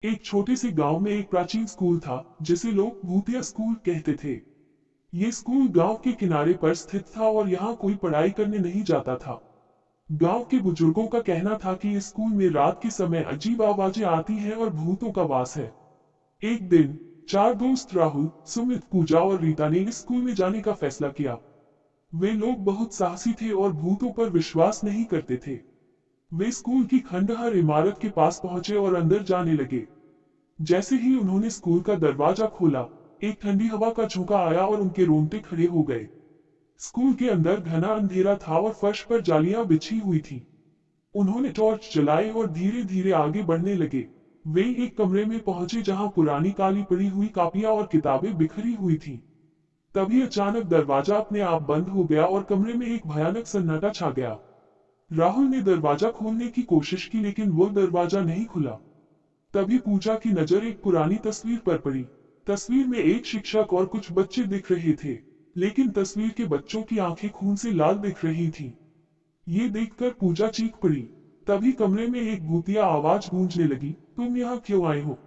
एक छोटे से गांव में एक प्राचीन स्कूल था जिसे लोग भूतिया स्कूल कहते थे। ये स्कूल गांव के किनारे पर स्थित था और यहाँ कोई पढ़ाई करने नहीं जाता था। गांव के बुजुर्गों का कहना था कि इस स्कूल में रात के समय अजीब आवाजें आती हैं और भूतों का वास है। एक दिन चार दोस्त राहुल, सुमित, पूजा और रीता ने इस स्कूल में जाने का फैसला किया। वे लोग बहुत साहसी थे और भूतों पर विश्वास नहीं करते थे। वे स्कूल की खंडहर इमारत के पास पहुंचे और अंदर जाने लगे। जैसे ही उन्होंने स्कूल का दरवाजा खोला, एक ठंडी हवा का झोंका आया और उनके रोंगटे खड़े हो गए। स्कूल के अंदर घना अंधेरा था और फर्श पर जालियां बिछी हुई थी। उन्होंने टॉर्च जलाई और धीरे धीरे आगे बढ़ने लगे। वे एक कमरे में पहुंचे जहां पुरानी काली पड़ी हुई कापियां और किताबें बिखरी हुई थीं। तभी अचानक दरवाजा अपने आप बंद हो गया और कमरे में एक भयानक सन्नाटा छा गया। राहुल ने दरवाजा खोलने की कोशिश की लेकिन वो दरवाजा नहीं खुला। तभी पूजा की नजर एक पुरानी तस्वीर पर पड़ी। तस्वीर में एक शिक्षक और कुछ बच्चे दिख रहे थे, लेकिन तस्वीर के बच्चों की आंखें खून से लाल दिख रही थीं। ये देखकर पूजा चीख पड़ी। तभी कमरे में एक भूतिया आवाज गूंजने लगी, तुम यहाँ क्यों आए हो?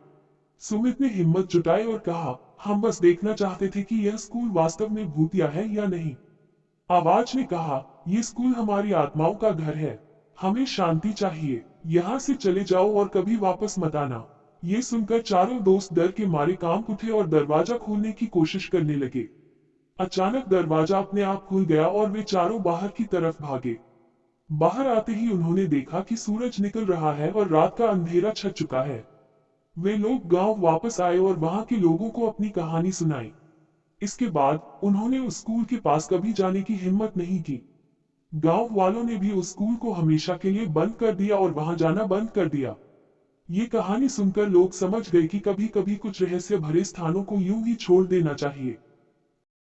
सुमित ने हिम्मत जुटाई और कहा, हम बस देखना चाहते थे कि यह स्कूल वास्तव में भूतिया है या नहीं। आवाज ने कहा, ये स्कूल हमारी आत्माओं का घर है। हमें शांति चाहिए। यहाँ से चले जाओ और कभी वापस मत आना। ये सुनकर चारों दोस्त डर के मारे कांप उठे और दरवाजा खोलने की कोशिश करने लगे। अचानक दरवाजा अपने आप खुल गया और वे चारों बाहर की तरफ भागे। बाहर आते ही उन्होंने देखा कि सूरज निकल रहा है और रात का अंधेरा छट चुका है। वे लोग गांव वापस आए और वहां के लोगों को अपनी कहानी सुनाई। इसके बाद उन्होंने उस स्कूल के पास कभी जाने की हिम्मत नहीं की। गांव वालों ने भी उस स्कूल को हमेशा के लिए बंद कर दिया और वहां जाना बंद कर दिया। ये कहानी सुनकर लोग समझ गए कि कभी कभी कुछ रहस्य भरे स्थानों को यूं ही छोड़ देना चाहिए।